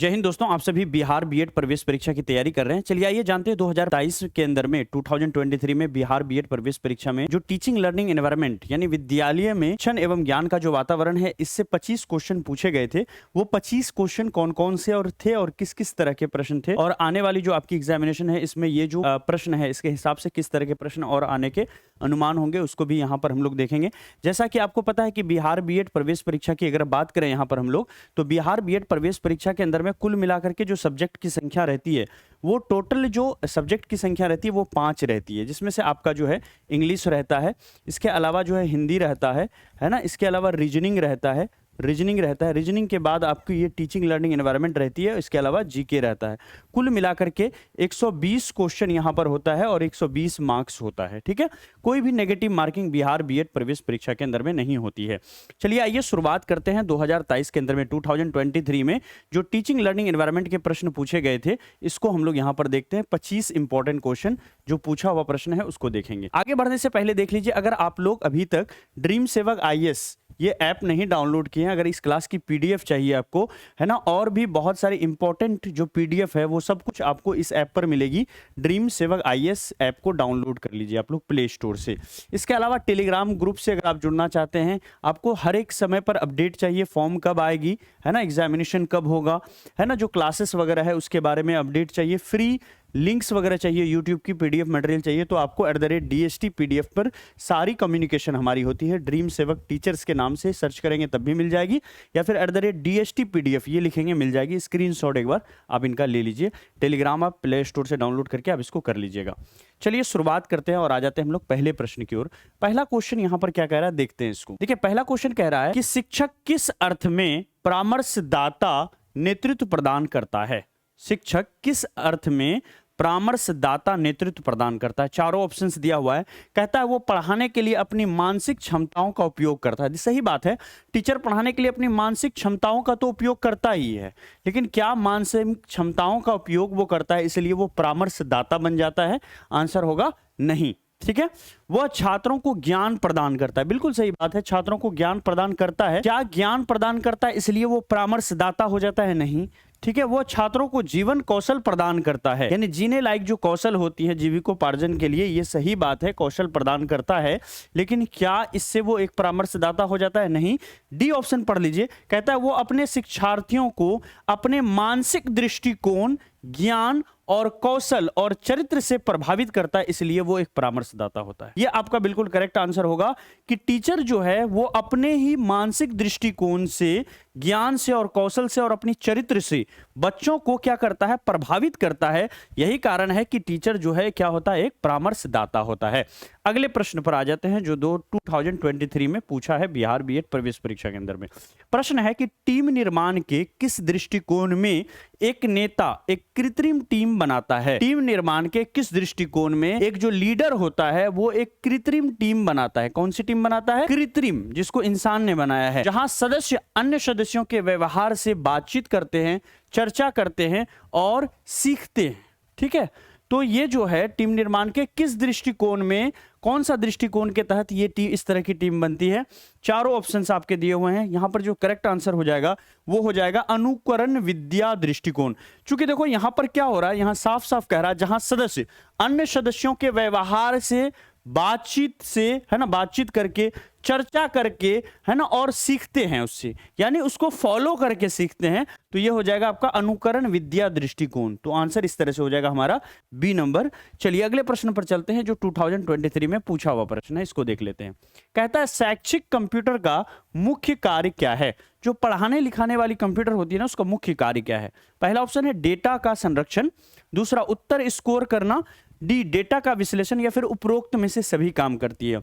जय हिंद दोस्तों, आप सभी बिहार बीएड प्रवेश परीक्षा की तैयारी कर रहे हैं। चलिए आइए जानते हैं 2023 के अंदर में 2023 में बिहार बीएड प्रवेश परीक्षा में जो टीचिंग लर्निंग एनवायरनमेंट यानी विद्यालय में शिक्षण एवं ज्ञान का जो वातावरण है, इससे 25 क्वेश्चन पूछे गए थे। वो 25 क्वेश्चन कौन कौन से और थे और किस किस तरह के प्रश्न थे, और आने वाली जो आपकी एग्जामिनेशन है इसमें ये जो प्रश्न है इसके हिसाब से किस तरह के प्रश्न और आने के अनुमान होंगे, उसको भी यहाँ पर हम लोग देखेंगे। जैसा कि आपको पता है कि बिहार बीएड प्रवेश परीक्षा की अगर बात करें यहाँ पर हम लोग, तो बिहार बीएड प्रवेश परीक्षा के अंदर में कुल मिलाकर के जो सब्जेक्ट की संख्या रहती है, वो टोटल जो सब्जेक्ट की संख्या रहती है वो 5 रहती है, जिसमें से आपका जो है इंग्लिश रहता है, इसके अलावा जो है हिंदी रहता है ना, इसके अलावा रीजनिंग रहता है, रीजनिंग के बाद आपकी ये टीचिंग लर्निंग एनवायरनमेंट रहती है, इसके अलावा जीके रहता है। कुल मिलाकर के 120 क्वेश्चन यहाँ पर होता है और 120 मार्क्स होता है। ठीक है, कोई भी नेगेटिव मार्किंग बिहार बीएड प्रवेश परीक्षा के अंदर में नहीं होती है। चलिए आइए शुरुआत करते हैं 2023 के अंदर में 2023 में जो टीचिंग लर्निंग एनवायरनमेंट के प्रश्न पूछे गए थे, इसको हम लोग यहाँ पर देखते हैं। 25 इंपॉर्टेंट क्वेश्चन जो पूछा हुआ प्रश्न है उसको देखेंगे। आगे बढ़ने से पहले देख लीजिए, अगर आप लोग अभी तक ड्रीम सेवक आईएएस ये ऐप नहीं डाउनलोड किए हैं, अगर इस क्लास की पीडीएफ चाहिए आपको, है ना, और भी बहुत सारे इंपॉर्टेंट जो पीडीएफ है वो सब कुछ आपको इस ऐप पर मिलेगी। ड्रीम सेवक आईएएस ऐप को डाउनलोड कर लीजिए आप लोग प्ले स्टोर से। इसके अलावा टेलीग्राम ग्रुप से अगर आप जुड़ना चाहते हैं, आपको हर एक समय पर अपडेट चाहिए, फॉर्म कब आएगी, है ना, एग्जामिनेशन कब होगा, है ना, जो क्लासेस वगैरह है उसके बारे में अपडेट चाहिए, फ्री लिंक्स वगैरह चाहिए, यूट्यूब की पीडीएफ मटेरियल चाहिए, तो आपको @DST पीडीएफ पर सारी कम्युनिकेशन हमारी होती है। ड्रीम सेवक टीचर्स के नाम से सर्च करेंगे तब भी मिल जाएगी, या फिर @DST पीडीएफ ये लिखेंगे मिल जाएगी। स्क्रीनशॉट एक बार आप इनका ले लीजिए। टेलीग्राम आप प्ले स्टोर से डाउनलोड करके आप इसको कर लीजिएगा। चलिए शुरुआत करते हैं और आ जाते हैं हम लोग पहले प्रश्न की ओर। पहला क्वेश्चन यहाँ पर क्या कह रहा है, देखते हैं इसको। देखिए, पहला क्वेश्चन कह रहा है कि शिक्षक किस अर्थ में परामर्शदाता नेतृत्व प्रदान करता है। शिक्षक किस अर्थ में परामर्शदाता नेतृत्व प्रदान करता है। चारों ऑप्शंस दिया हुआ है। कहता है वो पढ़ाने के लिए अपनी मानसिक क्षमताओं का उपयोग करता है। सही बात है, टीचर पढ़ाने के लिए अपनी मानसिक क्षमताओं का तो उपयोग करता ही है, लेकिन क्या मानसिक क्षमताओं का उपयोग वो करता है इसलिए वो परामर्शदाता बन जाता है? आंसर होगा नहीं। ठीक है, वह छात्रों को ज्ञान प्रदान करता है। बिल्कुल सही बात है, छात्रों को ज्ञान प्रदान करता है। क्या ज्ञान प्रदान करता है इसलिए वो परामर्शदाता हो जाता है? नहीं। ठीक है, वो छात्रों को जीवन कौशल प्रदान करता है, यानी जीने लायक जो कौशल होती है जीविकोपार्जन के लिए, ये सही बात है, कौशल प्रदान करता है, लेकिन क्या इससे वो एक परामर्शदाता हो जाता है? नहीं। डी ऑप्शन पढ़ लीजिए। कहता है वो अपने शिक्षार्थियों को अपने मानसिक दृष्टिकोण, ज्ञान और कौशल और चरित्र से प्रभावित करता है, इसलिए वो एक परामर्शदाता होता है। ये आपका बिल्कुल करेक्ट आंसर होगा कि टीचर जो है वो अपने ही मानसिक दृष्टिकोण से, ज्ञान से और कौशल से और अपनी चरित्र से बच्चों को क्या करता है? प्रभावित करता है। यही कारण है कि टीचर जो है क्या होता है? एक परामर्शदाता होता है। अगले प्रश्न पर आ जाते हैं जो 2023 में पूछा है बिहार बीएड प्रवेश परीक्षा के अंदर में। प्रश्न है कि टीम निर्माण के किस दृष्टिकोण में एक नेता एक कृत्रिम टीम बनाता है? टीम निर्माण के किस दृष्टिकोण में एक जो लीडर होता है वो एक कृत्रिम टीम बनाता है? कौन सी टीम बनाता है? कृत्रिम, जिसको इंसान ने बनाया है, जहां सदस्य अन्य सदस्यों के व्यवहार से बातचीत करते हैं, चर्चा करते हैं और सीखते हैं। ठीक है, तो ये जो है टीम निर्माण के किस दृष्टिकोण में, कौन सा दृष्टिकोण के तहत ये टीम, इस तरह की टीम बनती है? चारों ऑप्शंस आपके दिए हुए हैं। यहां पर जो करेक्ट आंसर हो जाएगा वो हो जाएगा अनुकरण विद्या दृष्टिकोण। चूंकि देखो यहां पर क्या हो रहा है, यहां साफ साफ कह रहा है जहां सदस्य अन्य सदस्यों के व्यवहार से, बातचीत से, है ना, बातचीत करके, चर्चा करके, है ना, और सीखते हैं उससे, यानी उसको फॉलो करके सीखते हैं, तो ये हो जाएगा आपका अनुकरण विद्या दृष्टिकोण। तो आंसर इस तरह से हो जाएगा हमारा बी नंबर। चलिए अगले प्रश्न पर चलते हैं जो 2023 में पूछा हुआ प्रश्न है, इसको देख लेते हैं। कहता है शैक्षिक कंप्यूटर का मुख्य कार्य क्या है? जो पढ़ाने लिखाने वाली कंप्यूटर होती है ना, उसका मुख्य कार्य क्या है? पहला ऑप्शन है डेटा का संरक्षण, दूसरा उत्तर स्कोर करना, डी डेटा का विश्लेषण, या फिर उपरोक्त में से सभी काम करती है।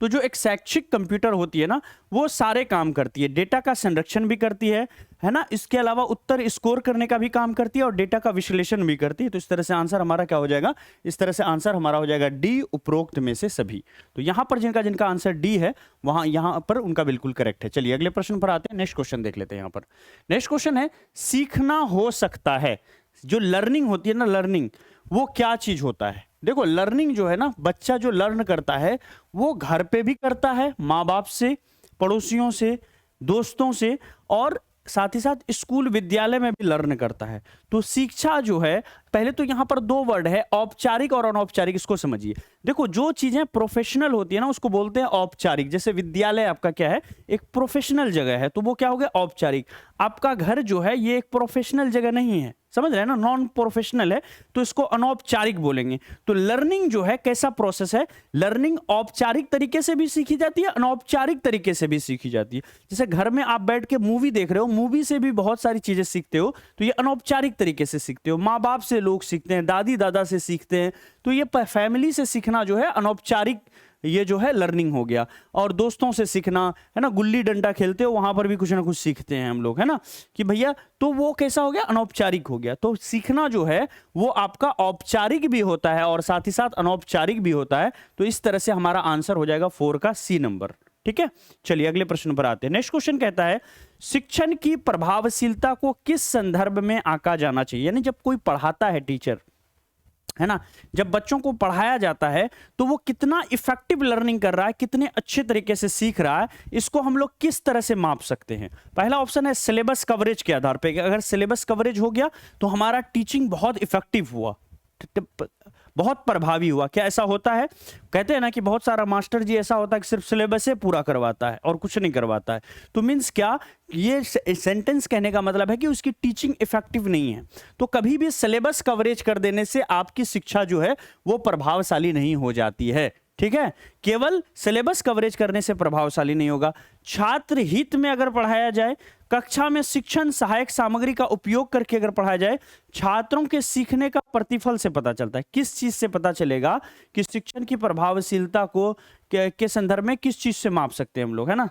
तो जो एक शैक्षिक कंप्यूटर होती है ना, वो सारे काम करती है, डेटा का संरक्षण भी करती है ना, इसके अलावा उत्तर स्कोर करने का भी काम करती है और डेटा का विश्लेषण भी करती है। तो इस तरह से आंसर हमारा क्या हो जाएगा? इस तरह से आंसर हमारा हो जाएगा डी, उपरोक्त में से सभी। तो यहां पर जिनका आंसर डी है वहां यहां पर उनका बिल्कुल करेक्ट है। चलिए अगले प्रश्न पर आते हैं, नेक्स्ट क्वेश्चन देख लेते हैं। यहां पर नेक्स्ट क्वेश्चन है सीखना हो सकता है। जो लर्निंग होती है ना, लर्निंग वो क्या चीज होता है? देखो लर्निंग जो है ना, बच्चा जो लर्न करता है वो घर पे भी करता है, माँ बाप से, पड़ोसियों से, दोस्तों से, और साथ ही साथ स्कूल विद्यालय में भी लर्न करता है। तो शिक्षा जो है, पहले तो यहाँ पर दो वर्ड है, औपचारिक और अनौपचारिक, इसको समझिए। देखो जो चीजें प्रोफेशनल होती है ना उसको बोलते हैं औपचारिक। जैसे विद्यालय आपका क्या है, एक प्रोफेशनल जगह है, तो वो क्या हो गया, औपचारिक। आपका घर जो है ये एक प्रोफेशनल जगह नहीं है, समझ रहे हैं ना, नॉन प्रोफेशनल है, तो इसको अनौपचारिक बोलेंगे। तो लर्निंग जो है कैसा प्रोसेस है, लर्निंग औपचारिक तरीके से भी सीखी जाती है, अनौपचारिक तरीके से भी सीखी जाती है। जैसे घर में आप बैठ के मूवी देख रहे हो, मूवी से भी बहुत सारी चीजें सीखते हो, तो ये अनौपचारिक तरीके से सीखते हो। माँ बाप से लोग सीखते हैं, दादी दादा से सीखते हैं, तो ये फैमिली से सीखना जो है अनौपचारिक, ये जो है लर्निंग हो गया। और दोस्तों से सीखना है ना, गुल्ली डंडा खेलते हो वहां पर भी कुछ ना कुछ सीखते हैं हम लोग, है ना, कि भैया, तो वो कैसा हो गया, अनौपचारिक हो गया। तो सीखना जो है वो आपका औपचारिक भी होता है और साथ ही साथ अनौपचारिक भी होता है। तो इस तरह से हमारा आंसर हो जाएगा 4 का सी नंबर। ठीक है, चलिए अगले प्रश्न पर आते हैं। नेक्स्ट क्वेश्चन कहता है, शिक्षण की प्रभावशीलता को किस संदर्भ में आंका जाना चाहिए। यानी जब कोई पढ़ाता है, टीचर है ना, जब बच्चों को पढ़ाया जाता है तो वो कितना इफेक्टिव लर्निंग कर रहा है, कितने अच्छे तरीके से सीख रहा है, इसको हम लोग किस तरह से माप सकते हैं। पहला ऑप्शन है सिलेबस कवरेज के आधार पे। अगर सिलेबस कवरेज हो गया तो हमारा टीचिंग बहुत इफेक्टिव हुआ, बहुत प्रभावी हुआ। क्या ऐसा होता है, कहते हैं ना कि बहुत सारा मास्टर जी ऐसा होता है कि सिर्फ सिलेबस से पूरा करवाता है और कुछ नहीं करवाता है। तो मीन्स क्या, ये सेंटेंस कहने का मतलब है कि उसकी टीचिंग इफेक्टिव नहीं है। तो कभी भी सिलेबस कवरेज कर देने से आपकी शिक्षा जो है वो प्रभावशाली नहीं हो जाती है। ठीक है, केवल सिलेबस कवरेज करने से प्रभावशाली नहीं होगा। छात्र हित में अगर पढ़ाया जाए, कक्षा में शिक्षण सहायक सामग्री का उपयोग करके अगर पढ़ाया जाए, छात्रों के सीखने का प्रतिफल से पता चलता है। किस चीज से पता चलेगा कि शिक्षण की प्रभावशीलता को के संदर्भ में किस चीज से माप सकते हैं हम लोग, है ना,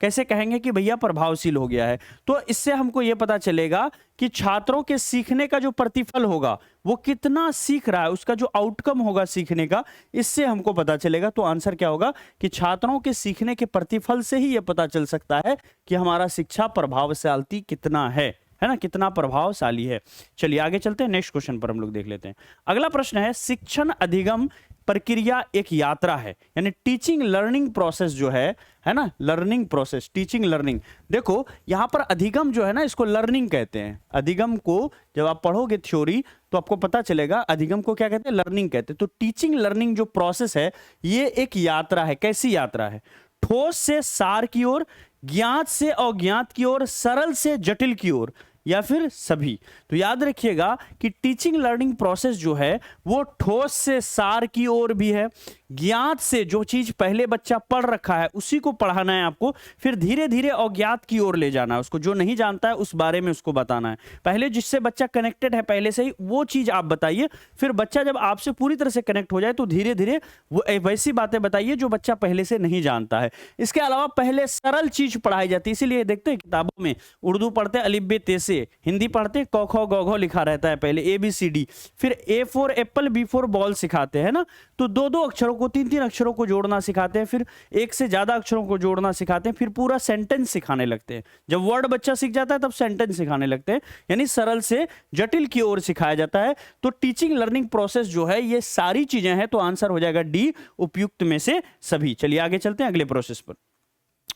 कैसे कहेंगे कि भैया प्रभावशील हो गया है। तो इससे हमको यह पता चलेगा कि छात्रों के सीखने का जो प्रतिफल होगा, वो कितना सीख रहा है, उसका जो आउटकम होगा सीखने का, इससे हमको पता चलेगा। तो आंसर क्या होगा कि छात्रों के सीखने के प्रतिफल से ही यह पता चल सकता है कि हमारा शिक्षा प्रभावशाली कितना है ना, कितना प्रभावशाली है। चलिए आगे चलते हैं, नेक्स्ट क्वेश्चन पर हम लोग देख लेते हैं। अगला प्रश्न है, शिक्षण अधिगम प्रक्रिया एक यात्रा है। यानी टीचिंग लर्निंग प्रोसेस जो है ना, लर्निंग प्रोसेस, टीचिंग लर्निंग। देखो यहां पर अधिगम जो है ना, इसको लर्निंग कहते हैं। अधिगम को जब आप पढ़ोगे थ्योरी तो आपको पता चलेगा अधिगम को क्या कहते हैं, लर्निंग कहते हैं। तो टीचिंग लर्निंग जो प्रोसेस है ये एक यात्रा है। कैसी यात्रा है, ठोस से सार की ओर, ज्ञात से अज्ञात की ओर, सरल से जटिल की ओर, या फिर सभी। तो याद रखिएगा कि टीचिंग लर्निंग प्रोसेस जो है वो ठोस से सार की ओर भी है, ज्ञात से जो चीज पहले बच्चा पढ़ रखा है उसी को पढ़ाना है आपको, फिर धीरे धीरे अज्ञात की ओर ले जाना है उसको, जो नहीं जानता है उस बारे में उसको बताना है। पहले जिससे बच्चा कनेक्टेड है पहले से ही वो चीज आप बताइए, फिर बच्चा जब आपसे पूरी तरह से कनेक्ट हो जाए तो धीरे धीरे वो वैसी बातें बताइए जो बच्चा पहले से नहीं जानता है। इसके अलावा पहले सरल चीज पढ़ाई जाती है, इसीलिए देखते हैं किताबों में उर्दू पढ़ते अलिफ बे ते से, हिंदी पढ़ते क ख ग घ लिखा रहता है पहले ABCD, फिर A for Apple B for ball सिखाते हैं ना, तो दो दो अक्षरों को, तीन तीन अक्षरों को जोड़ना सिखाते हैं, फिर एक से ज्यादा अक्षरों को जोड़ना सिखाते हैं, फिर पूरा सेंटेंस सिखाने लगते हैं। जब वर्ड बच्चा सीख जाता है तब सेंटेंस सिखाने लगते हैं, यानी सरल से जटिल की ओर सिखाया जाता है। तो टीचिंग लर्निंग प्रोसेस जो है ये सारी चीजें हैं, तो आंसर हो जाएगा डी, उपयुक्त में से सभी। चलिए आगे चलते हैं अगले प्रोसेस पर,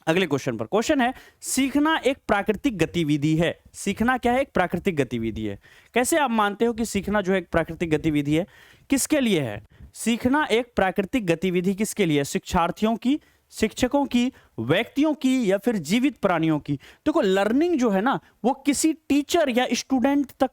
अगले क्वेश्चन पर। क्वेश्चन है, सीखना एक प्राकृतिक गतिविधि है। सीखना क्या है, एक प्राकृतिक गतिविधि है। कैसे आप मानते हो कि सीखना जो है एक प्राकृतिक गतिविधि है, किसके लिए है सीखना एक प्राकृतिक गतिविधि, किसके लिए, शिक्षार्थियों की, शिक्षकों की, व्यक्तियों की, या फिर जीवित प्राणियों की। देखो लर्निंग जो है ना वो किसी टीचर या स्टूडेंट तक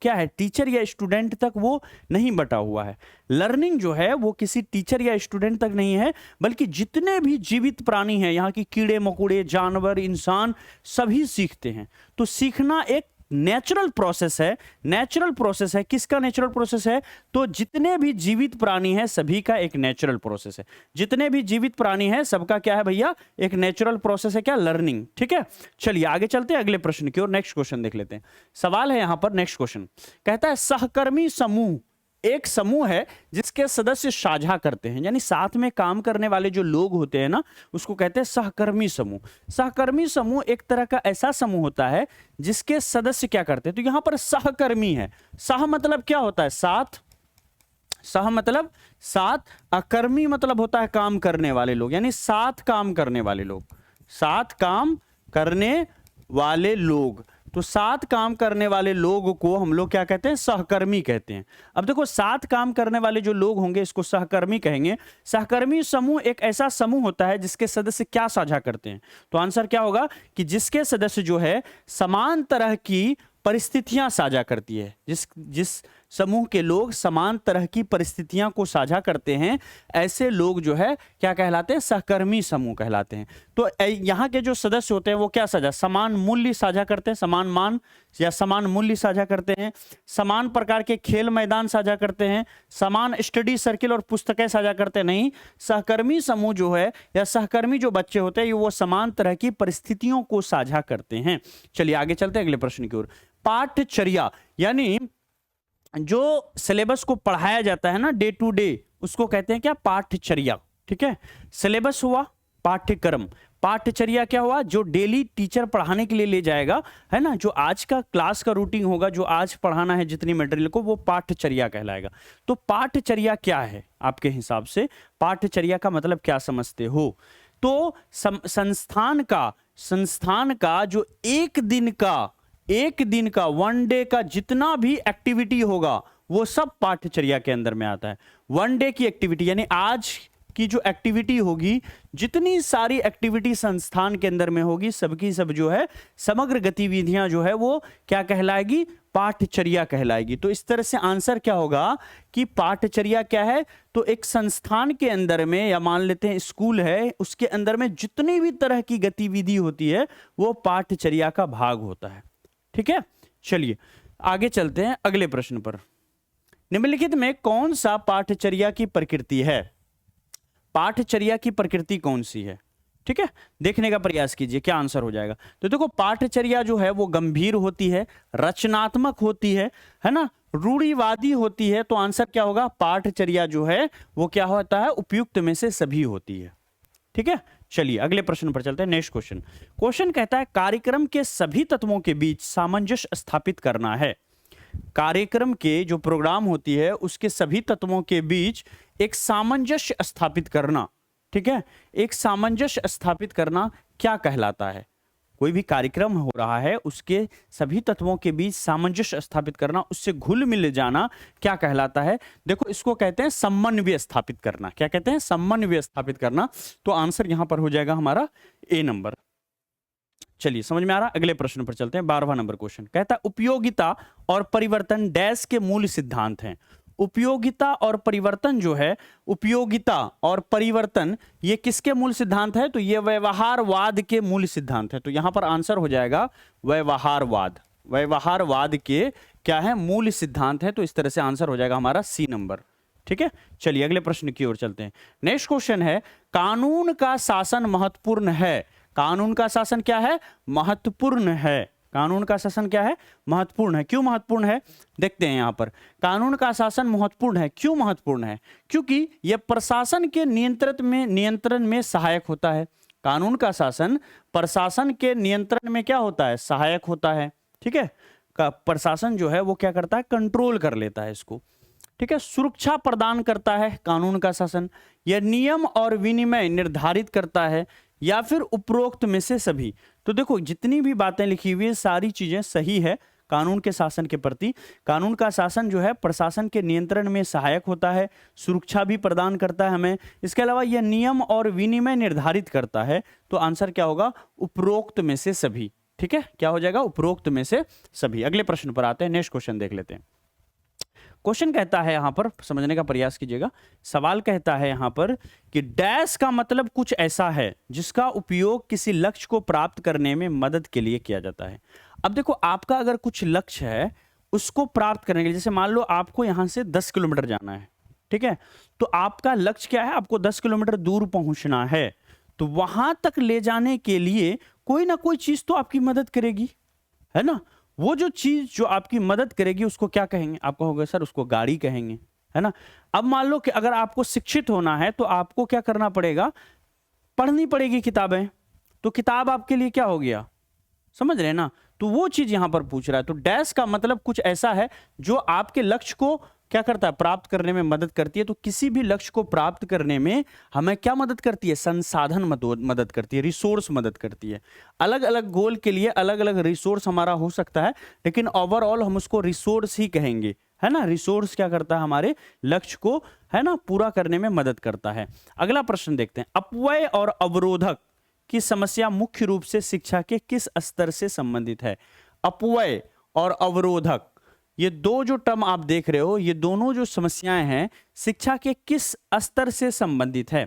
क्या है, टीचर या स्टूडेंट तक वो नहीं बटा हुआ है। लर्निंग जो है वो किसी टीचर या स्टूडेंट तक नहीं है, बल्कि जितने भी जीवित प्राणी हैं, यहाँ की कीड़े मकोड़े, जानवर, इंसान, सभी सीखते हैं। तो सीखना एक नेचुरल प्रोसेस है। नेचुरल प्रोसेस है, किसका नेचुरल प्रोसेस है, तो जितने भी जीवित प्राणी हैं सभी का एक नेचुरल प्रोसेस है। जितने भी जीवित प्राणी हैं सबका क्या है भैया, एक नेचुरल प्रोसेस है, क्या, लर्निंग। ठीक है, चलिए आगे चलते हैं अगले प्रश्न की ओर। नेक्स्ट क्वेश्चन देख लेते हैं। सवाल है यहां पर, नेक्स्ट क्वेश्चन कहता है, सहकर्मी समूह एक समूह है जिसके सदस्य साझा करते हैं, यानी साथ में काम करने वाले जो लोग होते हैं ना उसको कहते हैं सहकर्मी समूह। सहकर्मी समूह एक तरह का ऐसा समूह होता है जिसके सदस्य क्या करते हैं, तो यहां पर सहकर्मी है। सह मतलब क्या होता है, साथ, सह मतलब साथ, अकर्मी मतलब होता है काम करने वाले लोग, यानी साथ काम करने वाले लोग, साथ काम करने वाले लोग, तो साथ काम करने वाले लोग को हम लोग क्या कहते हैं? सहकर्मी कहते हैं। अब देखो, साथ काम करने वाले जो लोग होंगे इसको सहकर्मी कहेंगे। सहकर्मी समूह एक ऐसा समूह होता है जिसके सदस्य क्या साझा करते हैं? तो आंसर क्या होगा कि जिसके सदस्य जो है समान तरह की परिस्थितियां साझा करती है। जिस समूह के लोग समान तरह की परिस्थितियां को साझा करते हैं, ऐसे लोग जो है क्या कहलाते हैं? सहकर्मी समूह कहलाते हैं। तो यहाँ के जो सदस्य होते हैं वो क्या साझा? समान मूल्य साझा करते हैं, समान मान या समान मूल्य साझा करते हैं, समान प्रकार के खेल मैदान साझा करते हैं, समान स्टडी सर्किल और पुस्तकें साझा करते हैं। नहीं, सहकर्मी समूह जो है या सहकर्मी जो बच्चे होते हैं वो समान तरह की परिस्थितियों को साझा करते हैं। चलिए आगे चलते हैं अगले प्रश्न की ओर। पाठचर्या यानी जो सिलेबस को पढ़ाया जाता है ना डे टू डे, उसको कहते हैं क्या? पाठचर्या। ठीक है, सिलेबस हुआ पाठ्यक्रम, पाठचर्या क्या हुआ? जो डेली टीचर पढ़ाने के लिए ले जाएगा, है ना, जो आज का क्लास का रूटीन होगा, जो आज पढ़ाना है जितनी मटेरियल को, वो पाठचर्या कहलाएगा। तो पाठचर्या क्या है आपके हिसाब से? पाठचर्या का मतलब क्या समझते हो? तो संस्थान का जो एक दिन का वन डे का जितना भी एक्टिविटी होगा वो सब पाठचर्या के अंदर में आता है। वन डे की एक्टिविटी यानी आज की जो एक्टिविटी होगी, जितनी सारी एक्टिविटी संस्थान के अंदर में होगी, सबकी सब जो है समग्र गतिविधियां जो है वो क्या कहलाएगी? पाठचर्या कहलाएगी। तो इस तरह से आंसर क्या होगा कि पाठचर्या क्या है? तो एक संस्थान के अंदर में, या मान लेते हैं स्कूल है, उसके अंदर में जितनी भी तरह की गतिविधि होती है वो पाठचर्या का भाग होता है। ठीक है, चलिए आगे चलते हैं अगले प्रश्न पर। निम्नलिखित में कौन सा पाठचर्या की प्रकृति है? पाठचर्या की प्रकृति कौन सी है? ठीक है, देखने का प्रयास कीजिए क्या आंसर हो जाएगा। तो देखो, पाठचर्या जो है वो गंभीर होती है, रचनात्मक होती है ना, रूढ़िवादी होती है। तो आंसर क्या होगा? पाठचर्या जो है वो क्या होता है? उपयुक्त में से सभी होती है। ठीक है, चलिए अगले प्रश्न पर चलते हैं। नेक्स्ट क्वेश्चन कहता है कार्यक्रम के सभी तत्वों के बीच सामंजस्य स्थापित करना है। कार्यक्रम के जो प्रोग्राम होती है उसके सभी तत्वों के बीच एक सामंजस्य स्थापित करना। ठीक है, एक सामंजस्य स्थापित करना क्या कहलाता है? कोई भी कार्यक्रम हो रहा है उसके सभी तत्वों के बीच सामंजस्य स्थापित करना, उससे घुल मिल जाना क्या कहलाता है? देखो, इसको कहते हैं समन्वय स्थापित करना। क्या कहते हैं? समन्वय स्थापित करना। तो आंसर यहां पर हो जाएगा हमारा ए नंबर। चलिए समझ में आ रहा? अगले प्रश्न पर चलते हैं। 12वां नंबर क्वेश्चन कहता है उपयोगिता और परिवर्तन डैश के मूल सिद्धांत हैं। उपयोगिता और परिवर्तन जो है, उपयोगिता और परिवर्तन ये किसके मूल सिद्धांत है? तो ये व्यवहारवाद के मूल सिद्धांत है। तो यहां पर आंसर हो जाएगा व्यवहारवाद। व्यवहारवाद के क्या है? मूल सिद्धांत है। तो इस तरह से आंसर हो जाएगा हमारा सी नंबर। ठीक है, चलिए अगले प्रश्न की ओर चलते हैं। नेक्स्ट क्वेश्चन है कानून का शासन महत्वपूर्ण है। कानून का शासन क्या है? महत्वपूर्ण है। कानून का शासन क्या है? महत्वपूर्ण है। क्यों महत्वपूर्ण है? देखते हैं यहां पर। कानून का शासन महत्वपूर्ण है। क्यों महत्वपूर्ण है? क्योंकि यह प्रशासन के नियंत्रण में सहायक होता है। कानून का शासन प्रशासन के नियंत्रण में क्या होता है? सहायक होता है। ठीक है, प्रशासन जो है वो क्या करता है? कंट्रोल कर लेता है इसको। ठीक है, सुरक्षा प्रदान करता है कानून का शासन। यह नियम और विनिमय निर्धारित करता है, या फिर उपरोक्त में से सभी। तो देखो, जितनी भी बातें लिखी हुई है सारी चीजें सही है कानून के शासन के प्रति। कानून का शासन जो है प्रशासन के नियंत्रण में सहायक होता है, सुरक्षा भी प्रदान करता है हमें। इसके अलावा यह नियम और विनिमय निर्धारित करता है। तो आंसर क्या होगा? उपरोक्त में से सभी। ठीक है, क्या हो जाएगा? उपरोक्त में से सभी। अगले प्रश्न पर आते हैं। नेक्स्ट क्वेश्चन देख लेते हैं। क्वेश्चन कहता है यहां पर, समझने का प्रयास कीजिएगा। सवाल कहता है यहां पर कि डैश का मतलब कुछ ऐसा है जिसका उपयोग किसी लक्ष्य को प्राप्त करने में मदद के लिए किया जाता है। अब देखो, आपका अगर कुछ लक्ष्य है उसको प्राप्त करने के लिए, जैसे मान लो आपको यहां से 10 किलोमीटर जाना है। ठीक है, तो आपका लक्ष्य क्या है? आपको 10 किलोमीटर दूर पहुंचना है। तो वहां तक ले जाने के लिए कोई ना कोई चीज तो आपकी मदद करेगी, है ना। वो जो चीज जो आपकी मदद करेगी उसको क्या कहेंगे? आप कहोगे सर उसको गाड़ी कहेंगे, है ना। अब मान लो कि अगर आपको शिक्षित होना है तो आपको क्या करना पड़ेगा? पढ़नी पड़ेगी किताबें। तो किताब आपके लिए क्या हो गया? समझ रहे हैं ना। तो वो चीज यहां पर पूछ रहा है। तो डैश का मतलब कुछ ऐसा है जो आपके लक्ष्य को क्या करता है, प्राप्त करने में मदद करती है। तो किसी भी लक्ष्य को प्राप्त करने में हमें क्या मदद करती है, संसाधन मदद करती है, रिसोर्स मदद करती है। अलग अलग गोल के लिए अलग अलग रिसोर्स हमारा हो सकता है, लेकिन ओवरऑल हम उसको रिसोर्स ही कहेंगे, है ना। रिसोर्स क्या करता है, हमारे लक्ष्य को, है ना, पूरा करने में मदद करता है। अगला प्रश्न देखते हैं, अपव्यय और अवरोधक की समस्या मुख्य रूप से शिक्षा के किस स्तर से संबंधित है। अपव्यय और अवरोधक, ये दो जो टर्म आप देख रहे हो, ये दोनों जो समस्याएं हैं शिक्षा के किस स्तर से संबंधित है।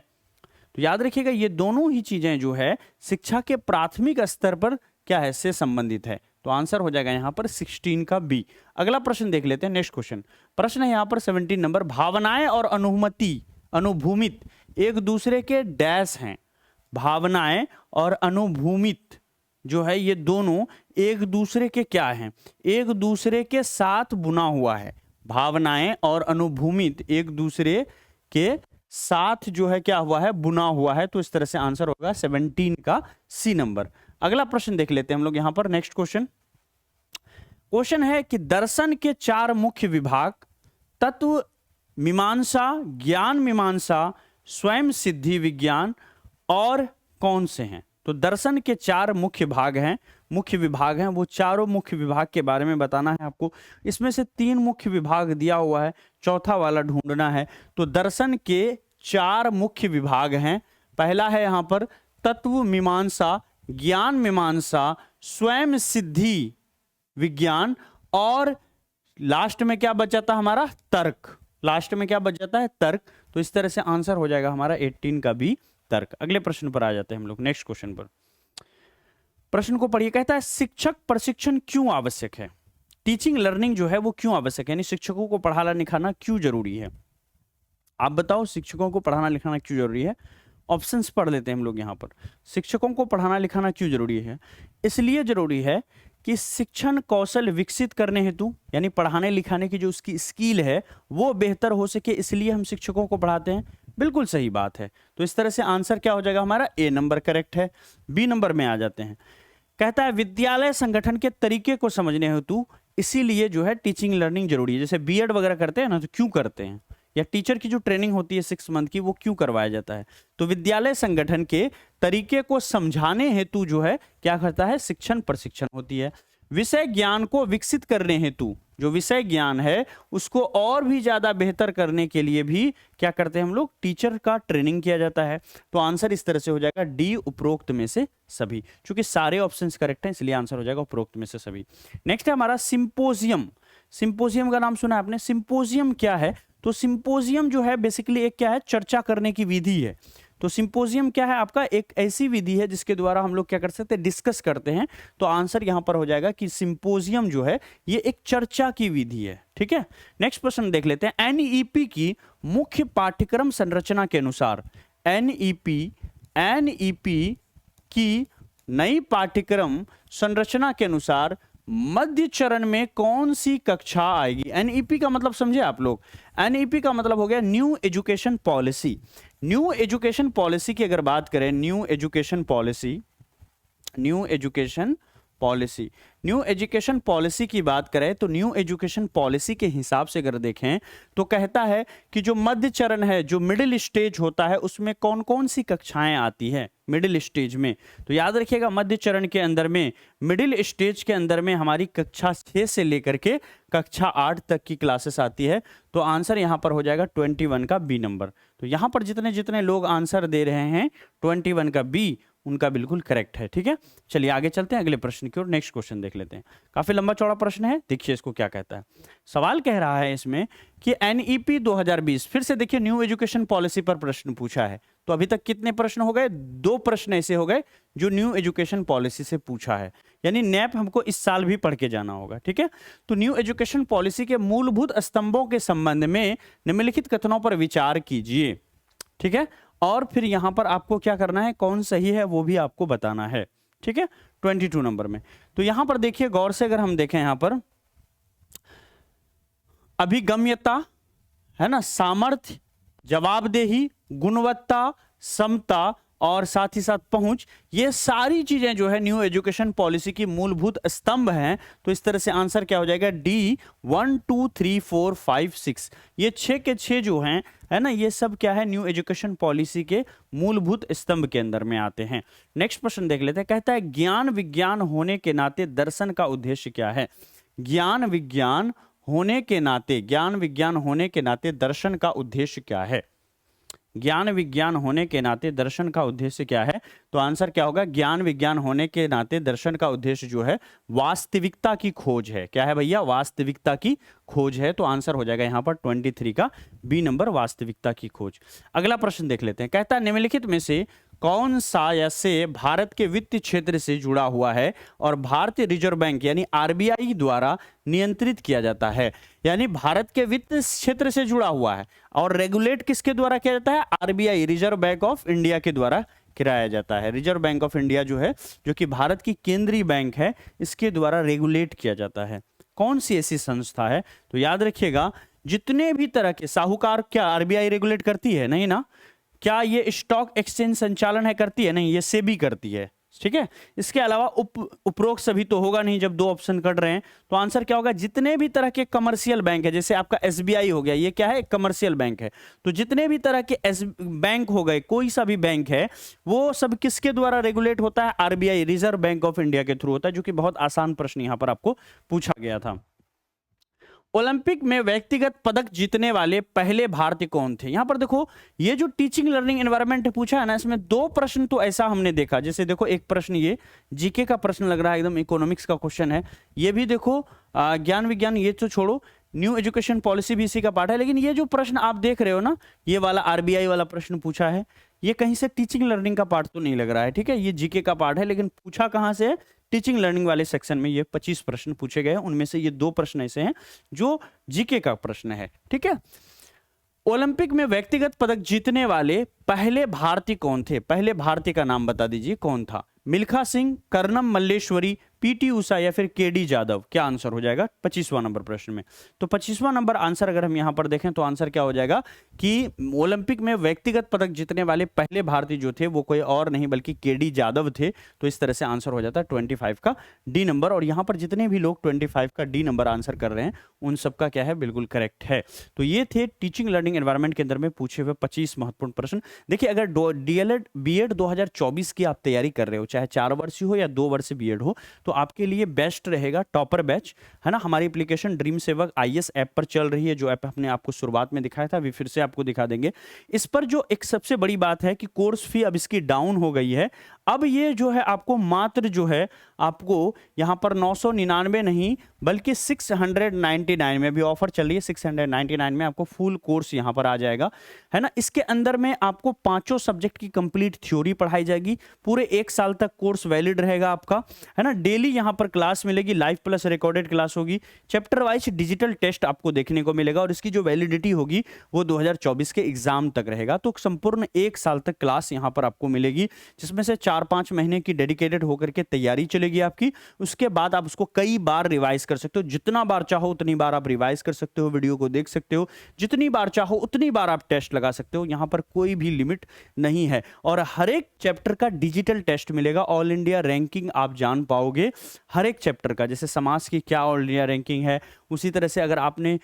तो याद रखिएगा ये दोनों ही चीजें जो है शिक्षा के प्राथमिक स्तर पर क्या है, से संबंधित है। तो आंसर हो जाएगा यहां पर 16 का बी। अगला प्रश्न देख लेते हैं, नेक्स्ट क्वेश्चन। प्रश्न है यहां पर 17 नंबर, भावनाएं और अनुभूमित एक दूसरे के डैश हैं। भावनाएं और अनुभूमित जो है ये दोनों एक दूसरे के क्या हैं, एक दूसरे के साथ बुना हुआ है। भावनाएं और अनुभूमित एक दूसरे के साथ जो है क्या हुआ है, बुना हुआ है। तो इस तरह से आंसर होगा 17 का सी नंबर। अगला प्रश्न देख लेते हैं हम लोग यहां पर, नेक्स्ट क्वेश्चन है कि दर्शन के 4 मुख्य विभाग तत्व मीमांसा, ज्ञान मीमांसा, स्वयं सिद्धि विज्ञान और कौन से हैं। तो दर्शन के 4 मुख्य भाग हैं, मुख्य विभाग हैं। वो चारों मुख्य विभाग के बारे में बताना है आपको। इसमें से 3 मुख्य विभाग दिया हुआ है, चौथा वाला ढूंढना है। तो दर्शन के 4 मुख्य विभाग हैं। पहला है यहां पर तत्व मीमांसा, ज्ञान मीमांसा, स्वयं सिद्धि विज्ञान और लास्ट में क्या बच जाता है हमारा, तर्क। लास्ट में क्या बच जाता है, तर्क। तो इस तरह से आंसर हो जाएगा हमारा 18 का बी, तर्क। अगले प्रश्न पर आ जाते हैं हम लोग, नेक्स्ट क्वेश्चन पर। प्रश्न को पढ़िए, कहता है शिक्षक प्रशिक्षण क्यों आवश्यक है। टीचिंग लर्निंग जो है वो क्यों आवश्यक है, यानी शिक्षकों को पढ़ाना लिखाना क्यों जरूरी है। आप बताओ शिक्षकों को पढ़ाना लिखाना क्यों जरूरी है। ऑप्शंस पढ़ लेते हैं हम लोग यहां पर। शिक्षकों को पढ़ाना लिखाना क्यों जरूरी है, इसलिए जरूरी है कि शिक्षण कौशल विकसित करने हेतु, यानी पढ़ाने लिखाने की जो उसकी स्किल है वो बेहतर हो सके, इसलिए हम शिक्षकों को पढ़ाते हैं। बिल्कुल सही बात है। तो इस तरह से आंसर क्या हो जाएगा हमारा, ए नंबर करेक्ट है। बी नंबर में आ जाते हैं, कहता है विद्यालय संगठन के तरीके को समझने हेतु इसीलिए जो है टीचिंग लर्निंग जरूरी है। जैसे बीएड वगैरह करते हैं ना, तो क्यों करते हैं, या टीचर की जो ट्रेनिंग होती है 6 मंथ की, वो क्यों करवाया जाता है। तो विद्यालय संगठन के तरीके को समझाने हेतु जो है क्या करता है, शिक्षण प्रशिक्षण होती है। विषय ज्ञान को विकसित करने हेतु, जो विषय ज्ञान है उसको और भी ज्यादा बेहतर करने के लिए भी क्या करते हैं हम लोग, टीचर का ट्रेनिंग किया जाता है। तो आंसर इस तरह से हो जाएगा डी, उपरोक्त में से सभी। चूंकि सारे ऑप्शंस करेक्ट हैं इसलिए आंसर हो जाएगा उपरोक्त में से सभी। नेक्स्ट है हमारा सिंपोजियम। सिंपोजियम का नाम सुना है आपने। सिंपोजियम क्या है, तो सिंपोजियम जो है बेसिकली एक क्या है, चर्चा करने की विधि है। तो सिंपोजियम क्या है आपका, एक ऐसी विधि है जिसके द्वारा हम लोग क्या कर सकते हैं, डिस्कस करते हैं। तो आंसर यहां पर हो जाएगा कि सिंपोजियम जो है ये एक चर्चा की विधि है। ठीक है, नेक्स्ट प्रश्न देख लेते हैं। एनईपी की मुख्य पाठ्यक्रम संरचना के अनुसार, एनईपी की नई पाठ्यक्रम संरचना के अनुसार मध्य चरण में कौन सी कक्षा आएगी। एनईपी का मतलब समझे आप लोग। एनईपी का मतलब हो गया new education policy. New education policy की अगर बात करें, न्यू एजुकेशन पॉलिसी की बात करें, तो न्यू एजुकेशन पॉलिसी के हिसाब से अगर देखें तो कहता है कि जो मध्य चरण है, जो मिडिल स्टेज होता है, उसमें कौन कौन सी कक्षाएं आती है मिडिल स्टेज में। तो याद रखिएगा मध्य चरण के अंदर में, मिडिल स्टेज के अंदर में हमारी कक्षा 6 से लेकर के कक्षा 8 तक की क्लासेस आती है। तो आंसर यहां पर हो जाएगा 21 का बी नंबर। तो यहां पर जितने जितने लोग आंसर दे रहे हैं 21 का बी, उनका बिल्कुल करेक्ट है। ठीक है, चलिए आगे चलते हैं अगले प्रश्न की ओर। नेक्स्ट क्वेश्चन देख लेते हैं। काफी लंबा चौड़ा प्रश्न है, देखिए इसको क्या कहता है। सवाल कह रहा है इसमें कि एनईपी 2020, फिर से देखिए न्यू एजुकेशन पॉलिसी पर प्रश्न पूछा है। तो अभी तक कितने प्रश्न हो गए, 2 प्रश्न ऐसे हो गए जो न्यू एजुकेशन पॉलिसी से पूछा है, यानी नैप हमको इस साल भी पढ़ के जाना होगा। ठीक है, तो न्यू एजुकेशन पॉलिसी के मूलभूत स्तंभों के संबंध में निम्नलिखित कथनों पर विचार कीजिए। ठीक है, और फिर यहां पर आपको क्या करना है, कौन सही है वो भी आपको बताना है। ठीक है, 22 नंबर में। तो यहां पर देखिए गौर से, अगर हम देखें यहां पर अभिगम्यता है ना, सामर्थ्य, जवाबदेही, गुणवत्ता, समता, और साथ ही साथ पहुंच, ये सारी चीजें जो है न्यू एजुकेशन पॉलिसी की मूलभूत स्तंभ हैं। तो इस तरह से आंसर क्या हो जाएगा, डी 1 2 3 4 5 6, ये 6 के 6 जो हैं, है ना, ये सब क्या है, न्यू एजुकेशन पॉलिसी के मूलभूत स्तंभ के अंदर में आते हैं। नेक्स्ट प्रश्न देख लेते हैं, कहता है ज्ञान विज्ञान होने के नाते दर्शन का उद्देश्य क्या है। ज्ञान विज्ञान होने के नाते, ज्ञान विज्ञान होने के नाते दर्शन का उद्देश्य क्या है। ज्ञान विज्ञान होने के नाते दर्शन का उद्देश्य क्या है, तो आंसर क्या होगा, ज्ञान विज्ञान होने के नाते दर्शन का उद्देश्य जो है वास्तविकता की खोज है। क्या है भैया, वास्तविकता की खोज है। तो आंसर हो जाएगा यहां पर 23 का बी नंबर, वास्तविकता की खोज। अगला प्रश्न देख लेते हैं, कहता है निम्नलिखित में से कौन सा या से भारत के वित्त क्षेत्र से जुड़ा हुआ है और भारतीय रिजर्व बैंक यानी आरबीआई द्वारा नियंत्रित किया जाता है। यानी भारत के वित्त क्षेत्र से जुड़ा हुआ है और रेगुलेट किसके द्वारा किया जाता है, RBI, reserve bank of India के द्वारा कराया जाता है। रिजर्व बैंक ऑफ इंडिया जो है, जो कि भारत की केंद्रीय बैंक है, इसके द्वारा रेगुलेट किया जाता है। कौन सी ऐसी संस्था है, तो याद रखिएगा जितने भी तरह के साहूकार, क्या आरबीआई रेगुलेट करती है, नहीं ना। क्या ये स्टॉक एक्सचेंज संचालन है, करती है, नहीं, ये सेबी करती है, ठीक है। इसके अलावा उपरोक्त सभी तो होगा नहीं जब दो ऑप्शन कट रहे हैं। तो आंसर क्या होगा, जितने भी तरह के कमर्शियल बैंक है, जैसे आपका एसबीआई हो गया, ये क्या है, कमर्शियल बैंक है। तो जितने भी तरह के बैंक हो गए, कोई सा भी बैंक है, वो सब किसके द्वारा रेगुलेट होता है, RBI, reserve bank of India के थ्रू होता है, जो कि बहुत आसान प्रश्न यहां पर आपको पूछा गया था। ओलंपिक में व्यक्तिगत पदक जीतने वाले पहले भारतीय कौन थे। यहां पर देखो, ये जो टीचिंग लर्निंग एनवायरनमेंट पूछा है ना, इसमें दो प्रश्न तो ऐसा हमने देखा, जैसे देखो एक प्रश्न ये जीके का प्रश्न लग रहा है, एकदम इकोनॉमिक्स का क्वेश्चन है। ये भी देखो ज्ञान विज्ञान, ये तो छोड़ो, न्यू एजुकेशन पॉलिसी भी इसी का पार्ट है। लेकिन ये जो प्रश्न आप देख रहे हो ना, ये वाला आरबीआई वाला प्रश्न पूछा है, ये कहीं से टीचिंग लर्निंग का पार्ट तो नहीं लग रहा है, ठीक है। ये जीके का पार्ट है, लेकिन पूछा कहां से है, टीचिंग लर्निंग वाले सेक्शन में। ये 25 प्रश्न पूछे गए, उनमें से ये दो प्रश्न ऐसे हैं जो जीके का प्रश्न है, ठीक है। ओलंपिक में व्यक्तिगत पदक जीतने वाले पहले भारतीय कौन थे, पहले भारतीय का नाम बता दीजिए कौन था। मिल्खा सिंह, कर्णम मल्लेश्वरी, पीटी उषा या फिर केडी जादव। क्या आंसर हो जाएगा 25वां नंबर प्रश्न में। तो 25वां नंबर आंसर अगर हम यहां पर देखें तो आंसर क्या हो जाएगा कि ओलंपिक में व्यक्तिगत पदक जीतने वाले पहले भारतीय जो थे वो कोई और नहीं बल्कि केडी जादव थे। तो इस तरह से आंसर हो जाता है 25 का डी नंबर। और यहां पर जितने भी लोग 25 का डी नंबर आंसर कर रहे हैं उन सबका क्या है, बिल्कुल करेक्ट है। तो ये थे टीचिंग लर्निंग एनवायरनमेंट के अंदर में पूछे हुए 25 महत्वपूर्ण प्रश्न। देखिए, अगर डीएलएड बीएड 2024 की आप तैयारी कर रहे हो, चाहे 4 वर्षीय हो या 2 वर्ष बीएड हो, तो आपके लिए बेस्ट रहेगा टॉपर बैच, है ना। हमारी एप्लीकेशन ड्रीम सेवक आईएएस ऐप पर चल रही है, जो ऐप हमने आपको शुरुआत में दिखाया था, अभी फिर से आपको दिखा देंगे। इस पर जो एक सबसे बड़ी बात है कि कोर्स फी अब इसकी डाउन हो गई है। अब ये जो है आपको मात्र जो है आपको यहां पर 999 नहीं बल्कि 699 में भी ऑफर चल रही है। 699 में आपको फुल कोर्स यहां पर आ जाएगा, है ना। इसके अंदर में आपको 5 सब्जेक्ट की कंप्लीट थ्योरी पढ़ाई जाएगी। पूरे 1 साल तक कोर्स वैलिड रहेगा आपका, है ना। डेली यहां पर क्लास मिलेगी, लाइव प्लस रिकॉर्डेड क्लास होगी। चैप्टर वाइज डिजिटल टेस्ट आपको देखने को मिलेगा और इसकी जो वैलिडिटी होगी वो 2024 के एग्जाम तक रहेगा। तो संपूर्ण 1 साल तक क्लास यहां पर आपको मिलेगी, जिसमें से 4-5 महीने की डेडिकेटेड होकर के तैयारी चलेगी आपकी। उसके बाद आप उसको कई बार रिवाइज कर सकते हो, जितना बार चाहो उतनी बार आप रिवाइज कर सकते हो, वीडियो को देख सकते हो, जितनी बार चाहो उतनी बार आप टेस्ट लगा सकते हो। यहां पर कोई भी लिमिट नहीं है और हर एक चैप्टर का डिजिटल टेस्ट मिलेगा। ऑल इंडिया रैंकिंग आप जान पाओगे हर एक चैप्टर का, जैसे समाज की क्या ऑल इंडिया रैंकिंग है, उसी तरह से अगर आपने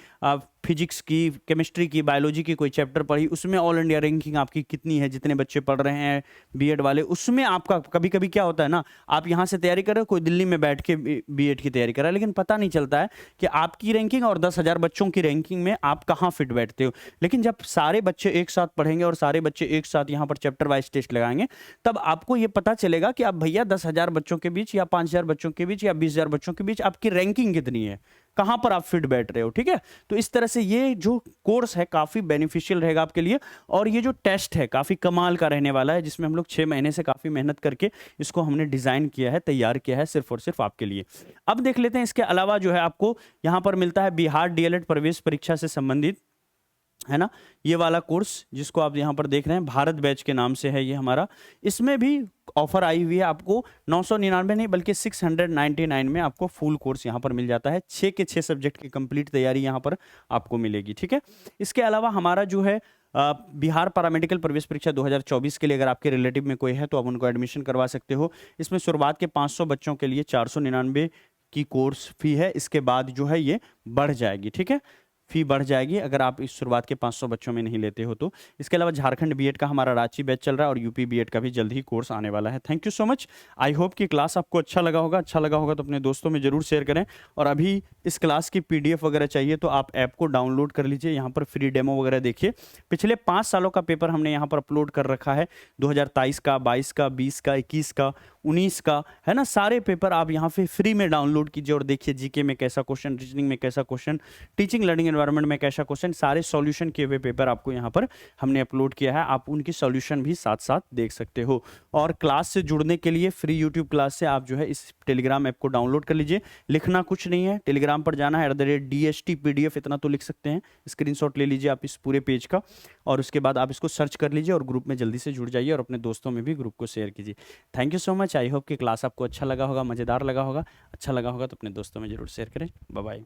फिजिक्स की, केमिस्ट्री की, बायोलॉजी की कोई चैप्टर पढ़ी, उसमें ऑल इंडिया रैंकिंग आपकी कितनी है, जितने बच्चे पढ़ रहे हैं बीएड वाले, उसमें आपका कभी कभी क्या होता है ना, आप यहाँ से तैयारी कर रहे हो, कोई दिल्ली में बैठ के बीएड की तैयारी कर रहा है, लेकिन पता नहीं चलता है कि आपकी रैंकिंग और 10,000 बच्चों की रैंकिंग में आप कहाँ फिट बैठते हो। लेकिन जब सारे बच्चे एक साथ पढ़ेंगे और सारे बच्चे एक साथ यहाँ पर चैप्टर वाइज टेस्ट लगाएंगे, तब आपको ये पता चलेगा कि आप भैया 10,000 बच्चों के बीच या 5,000 बच्चों के बीच या 20,000 बच्चों के बीच आपकी रैंकिंग कितनी है, कहां पर आप फिट बैठ रहे हो, ठीक है। तो इस तरह से ये जो कोर्स है काफी बेनिफिशियल रहेगा आपके लिए। और ये जो टेस्ट है काफी कमाल का रहने वाला है, जिसमें हम लोग 6 महीने से काफी मेहनत करके इसको हमने डिजाइन किया है, तैयार किया है सिर्फ और सिर्फ आपके लिए। अब देख लेते हैं इसके अलावा जो है आपको यहां पर मिलता है बिहार डीएलएड प्रवेश परीक्षा से संबंधित, है ना, ये वाला कोर्स जिसको आप यहाँ पर देख रहे हैं, भारत बैच के नाम से है ये हमारा। इसमें भी ऑफर आई हुई है, आपको 999 नहीं बल्कि 699 में आपको फुल कोर्स यहाँ पर मिल जाता है। 6 के 6 सब्जेक्ट की कंप्लीट तैयारी यहाँ पर आपको मिलेगी, ठीक है। इसके अलावा हमारा जो है बिहार पैरामेडिकल प्रवेश परीक्षा 2024 के लिए अगर आपके रिलेटिव में कोई है तो आप उनको एडमिशन करवा सकते हो। इसमें शुरुआत के 500 बच्चों के लिए 499 की कोर्स फी है, इसके बाद जो है ये बढ़ जाएगी, ठीक है, फी बढ़ जाएगी अगर आप इस शुरुआत के 500 बच्चों में नहीं लेते हो तो। इसके अलावा झारखंड बीएड का हमारा रांची बैच चल रहा है और यूपी बीएड का भी जल्द ही कोर्स आने वाला है। Thank you so much. I hope कि क्लास आपको अच्छा लगा होगा। अच्छा लगा होगा तो अपने दोस्तों में जरूर शेयर करें। और अभी इस क्लास की पीडीएफ वगैरह चाहिए तो आप ऐप को डाउनलोड कर लीजिए, यहाँ पर फ्री डेमो वगैरह देखिए। पिछले 5 सालों का पेपर हमने यहाँ पर अपलोड कर रखा है, 2023 का, 22 का, 20 का, 21 का, 19 का, है ना। सारे पेपर आप यहाँ पे फ्री में डाउनलोड कीजिए और देखिए जीके में कैसा क्वेश्चन, रीजनिंग में कैसा क्वेश्चन, टीचिंग लर्निंग एनवायरनमेंट में कैसा क्वेश्चन, सारे सॉल्यूशन किए हुए पेपर आपको यहाँ पर हमने अपलोड किया है। आप उनकी सॉल्यूशन भी साथ साथ देख सकते हो। और क्लास से जुड़ने के लिए फ्री यूट्यूब क्लास से आप जो है इस टेलीग्राम ऐप को डाउनलोड कर लीजिए। लिखना कुछ नहीं है, टेलीग्राम पर जाना है @DST PDF, इतना तो लिख सकते हैं। स्क्रीनशॉट ले लीजिए आप इस पूरे पेज का और उसके बाद आप इसको सर्च कर लीजिए और ग्रुप में जल्दी से जुड़ जाइए और अपने दोस्तों में भी ग्रुप को शेयर कीजिए। Thank you so much. I hope कि क्लास आपको अच्छा लगा होगा, मज़ेदार लगा होगा। अच्छा लगा होगा तो अपने दोस्तों में जरूर शेयर करें। Bye bye.